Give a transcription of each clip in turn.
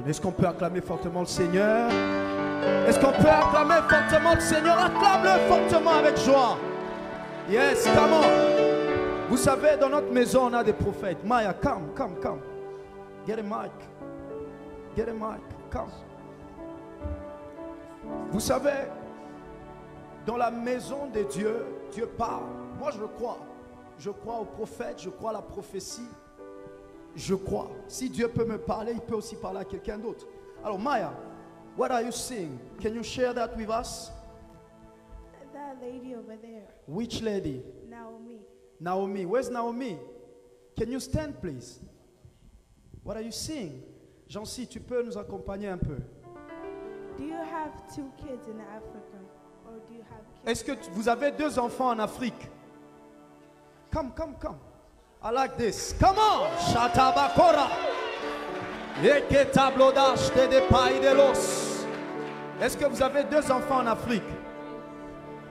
on. Est-ce qu'on peut acclamer fortement le Seigneur? Est-ce qu'on peut acclamer fortement le Seigneur? Acclame-le fortement avec joie. Yes, come on. Vous savez, dans notre maison, on a des prophètes. Maya, come. Get a mic. Come. Vous savez, dans la maison de Dieu, Dieu parle. Moi, je le crois. Je crois aux prophètes, je crois à la prophétie. Je crois. Si Dieu peut me parler, il peut aussi parler à quelqu'un d'autre. Alors, Maya, what are you seeing? Can you share that with us? That lady over there. Which lady? Naomi. Naomi. Where's Naomi? Can you stand, please? What are you seeing? Jean-Si, tu peux nous accompagner un peu? Do you have 2 kids in Africa? Or do you have kids? Est-ce que vous avez 2 enfants en Afrique? Come. I like this. Come on. Shatabakora. Eketablodash de depai de los. Est-ce que vous avez 2 enfants en Afrique?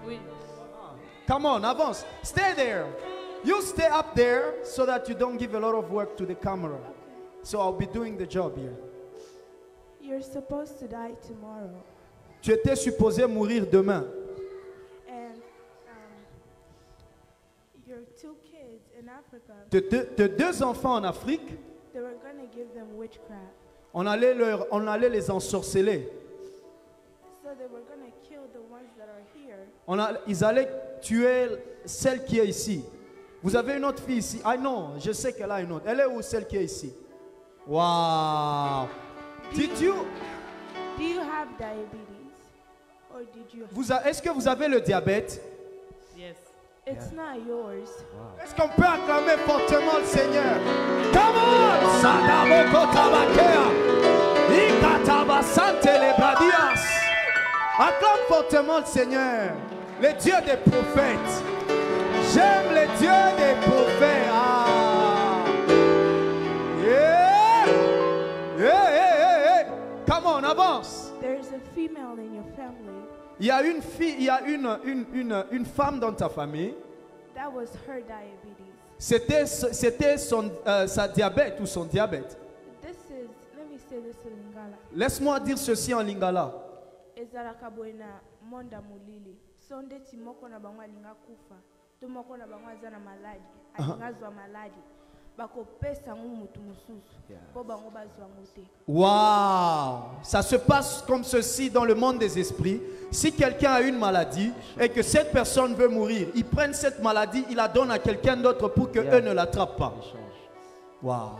Oui. Come on, avance. Stay there. You stay up there so that you don't give a lot of work to the camera. Okay. So I'll be doing the job here. You're supposed to die tomorrow. Tu étais supposé mourir demain. And your 2 kids in Africa, Tes 2 enfants en Afrique, they were going to give them witchcraft. on allait les ensorceler. So they were going to kill the ones that are here. Ils allaient tuer celle qui est ici. Vous avez une autre fille ici? Ah non, je sais qu'elle a une autre. Elle est où celle qui est ici? Wow. Do you have diabetes? Or did you Est-ce que vous avez le diabète? Yes. It's not yours. Est-ce qu'on peut acclamer fortement le Seigneur? Come on! Sadaboko tabakea. Ikataba sante le bradias. Acclame fortement le Seigneur. Le Dieu des prophètes. J'aime le Dieu des prophètes. Ah. Yeah. Come on, avance. There's a female in your family. Il y a une fille, il y a une femme dans ta famille. That was her diabetes. C'était sa diabète ou son diabète. This is, let me say this in Lingala. Laisse-moi dire ceci en lingala. Ezala kabwena monda mulili. Sonde timoko na bangwa linga kufa. Tumoko na bangwa zana maladi. Alingazwa maladi. Bako pesa mutu mususu. Po bango bazwa ngote. Waouh! Ça se passe comme ceci dans le monde des esprits. Si quelqu'un a une maladie et que cette personne veut mourir, ils prennent cette maladie, ils la donnent à quelqu'un d'autre pour que eux ne l'attrapent pas. Waouh!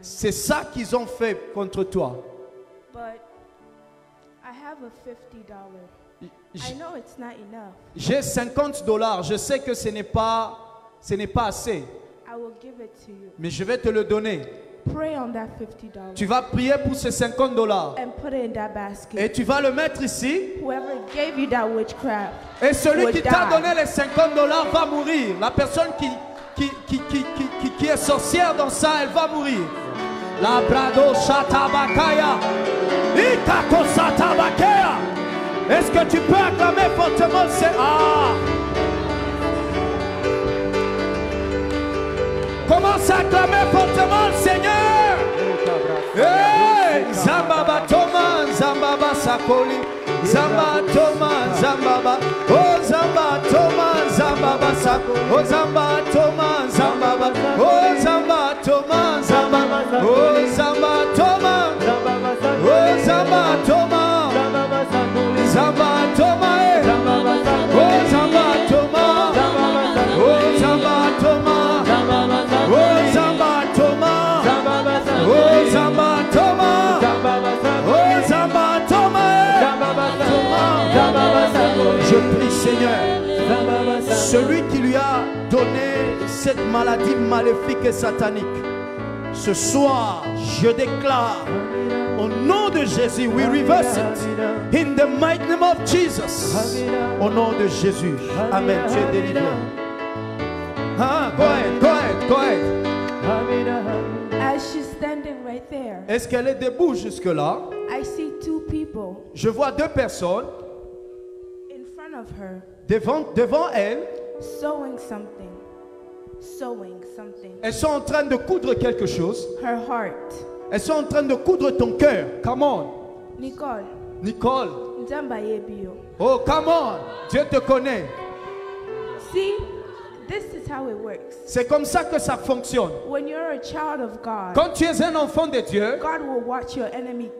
C'est ça qu'ils ont fait contre toi. But I have a $50. I know it's not enough. J'ai $50. Je sais que ce n'est pas assez. I will give it to you. Mais je vais te le donner. Pray on that $50. Tu vas prier pour ces $50. And put it in that basket. Et tu vas le mettre ici. Whoever gave you that witchcraft. Et celui qui t'a die. donné les $50 va mourir. La personne qui est sorcière dans ça, elle va mourir. La brado shatabakaya. Ikako satabakaya. Est-ce que tu peux acclamer fortement Ah! Commence à acclamer fortement le Seigneur. Hey! Zambaba Toma, Zambaba Sakoli, Zamba Toma, Zambaba, oh Zamba Toma, Zambaba Sakoli, oh Zamba Toma, Zambaba, oh Zamba Toma, Zambaba, oh Zamba Toma, oh Zamba Toma, Zamba Toma, oh Zamba Toma, oh Zamba Toma. Oh Zamba Toma, oh Zamba Toma, oh Zamba Toma, je prie Seigneur, celui qui lui a donné cette maladie maléfique et satanique, ce soir je déclare au nom de Jésus, we reverse it in the mighty name of Jesus, au nom de Jésus, amen. Tu es délivré. Go ahead. As she's standing right there, Est-ce qu'elle est debout jusque-là? I see 2 people Je vois 2 personnes in front of her devant elle. sewing something. Elles sont en train de coudre quelque chose. Her heart. Elles sont en train de coudre ton cœur. Come on. Nicole, Nicole. Nzamba yebio. Oh, come on. Dieu te connaît. See, this is how it works. C'est comme ça que ça fonctionne. When you're a child of God, Quand tu es un enfant de Dieu, God will watch your enemy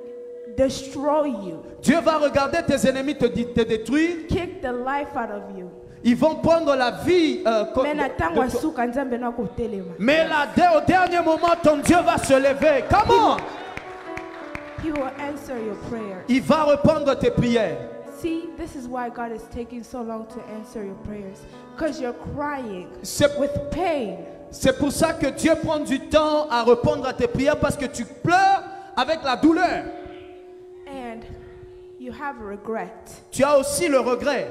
destroy you, Dieu va regarder tes ennemis te détruire. kick the life out of you. Ils vont prendre la vie. Mais natango de toi. asuka Nzambe na kotelema. Mais là, au dernier moment, ton Dieu va se lever. Comment? He will answer your prayers. Il va répondre tes prières. See, this is why God is taking so long to answer your prayers. Because you're crying C'est with pain. c'est pour ça que Dieu prend du temps à répondre à tes prières parce que tu pleures avec la douleur. And you have regret. Tu as aussi le regret.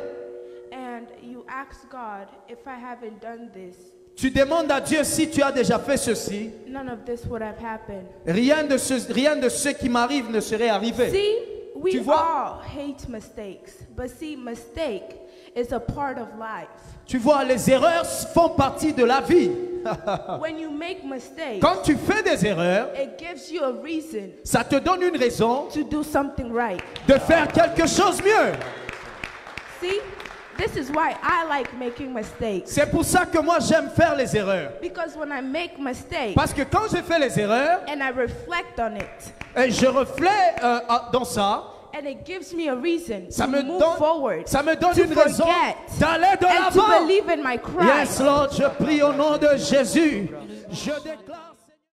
And you ask God, if I haven't done this, Tu demandes à Dieu si tu as déjà fait ceci. none of this would have happened. Rien de ce qui m'arrive ne serait arrivé. See, we Tu vois? all hate mistakes. But see, mistake is a part of life. Tu vois, les erreurs font partie de la vie. When you make mistakes, Quand tu fais des erreurs, it gives you a reason ça te donne une raison to do something right. de faire quelque chose mieux. See, this is why I like making mistakes. C'est pour ça que moi j'aime faire les erreurs. Because when I make mistakes Parce que quand je fais les erreurs, and I reflect on it, et je reflète dans ça, and it gives me a reason ça to me move donne, forward, ça me donne to une raison forget, d'aller de and to l'avant. believe in my Yes, Christ. Lord, je prie au nom de Jésus. Je déclare.